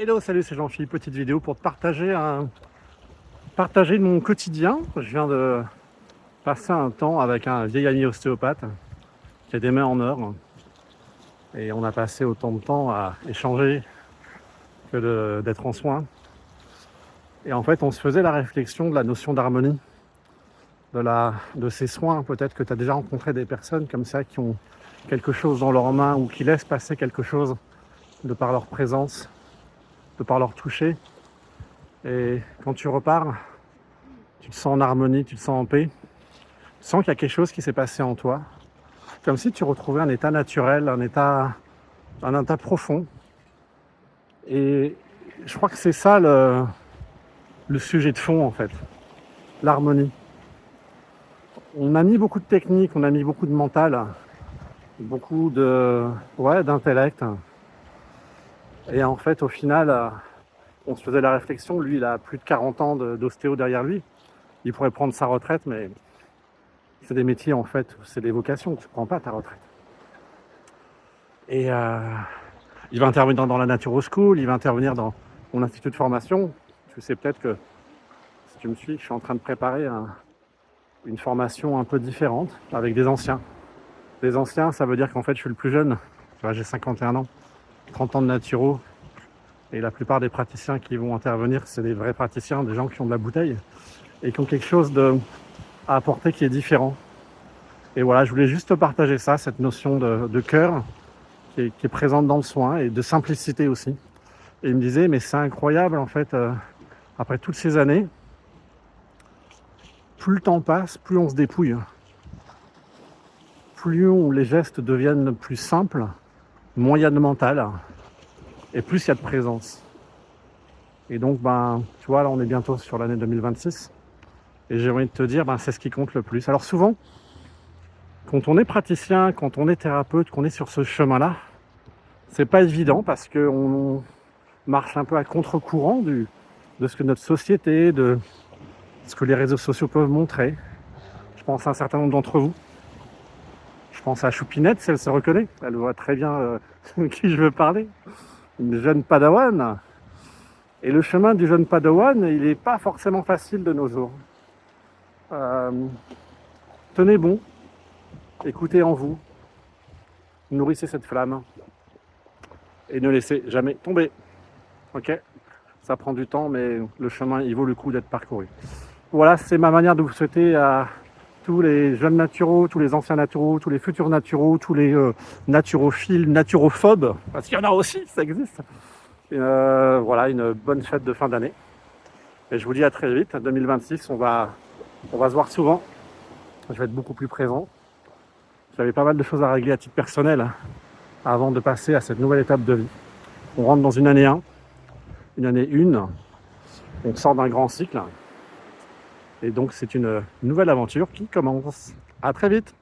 Hello, salut, c'est Jean-Philippe. Petite vidéo pour te partager mon quotidien. Je viens de passer un temps avec un vieil ami ostéopathe qui a des mains en or. Et on a passé autant de temps à échanger que d'être en soins. Et en fait, on se faisait la réflexion de la notion d'harmonie, de ces soins. Peut-être que tu as déjà rencontré des personnes comme ça qui ont quelque chose dans leurs mains ou qui laissent passer quelque chose de par leur présence, de par leur toucher. Et quand tu repars, tu te sens en harmonie, tu te sens en paix. Tu sens qu'il y a quelque chose qui s'est passé en toi. Comme si tu retrouvais un état naturel, un état profond. Et je crois que c'est ça le sujet de fond en fait, l'harmonie. On a mis beaucoup de techniques, on a mis beaucoup de mental, beaucoup d'intellect. Et en fait, au final, on se faisait la réflexion, lui, il a plus de 40 ans d'ostéo derrière lui. Il pourrait prendre sa retraite, mais c'est des métiers, en fait, c'est des vocations, tu ne prends pas ta retraite. Et il va intervenir dans la Naturo School, il va intervenir dans mon institut de formation. Tu sais peut-être que, si tu me suis, je suis en train de préparer une formation un peu différente avec des anciens. Les anciens, ça veut dire qu'en fait, je suis le plus jeune. Tu vois, j'ai 51 ans, 30 ans de naturo. Et la plupart des praticiens qui vont intervenir, c'est des vrais praticiens, des gens qui ont de la bouteille et qui ont quelque chose à apporter qui est différent. Et voilà, je voulais juste te partager ça, cette notion de cœur qui est présente dans le soin et de simplicité aussi. Et il me disait, mais c'est incroyable en fait, après toutes ces années, plus le temps passe, plus on se dépouille. Plus les gestes deviennent plus simples, moins il y a de mental, et plus il y a de présence. Et donc, tu vois, là on est bientôt sur l'année 2026, et j'ai envie de te dire, c'est ce qui compte le plus. Alors souvent, quand on est praticien, quand on est thérapeute, qu'on est sur ce chemin-là, c'est pas évident parce qu'on marche un peu à contre-courant de ce que notre société, de ce que les réseaux sociaux peuvent montrer. Je pense à un certain nombre d'entre vous. Je pense à Choupinette, si elle se reconnaît. Elle voit très bien qui je veux parler. Une jeune padawan. Et le chemin du jeune padawan, il n'est pas forcément facile de nos jours. Tenez bon, écoutez en vous, nourrissez cette flamme et ne laissez jamais tomber. Ok ? Ça prend du temps, mais le chemin, il vaut le coup d'être parcouru. Voilà, c'est ma manière de vous souhaiter à tous les jeunes naturaux, tous les anciens naturaux, tous les futurs naturaux, tous les naturophiles, naturophobes, parce qu'il y en a aussi, ça existe. Et, voilà, une bonne fête de fin d'année. Et je vous dis à très vite, 2026, on va se voir souvent. Je vais être beaucoup plus présent. J'avais pas mal de choses à régler à titre personnel avant de passer à cette nouvelle étape de vie. On rentre dans une année 1, une année 1, on sort d'un grand cycle. Et donc c'est une nouvelle aventure qui commence. À très vite.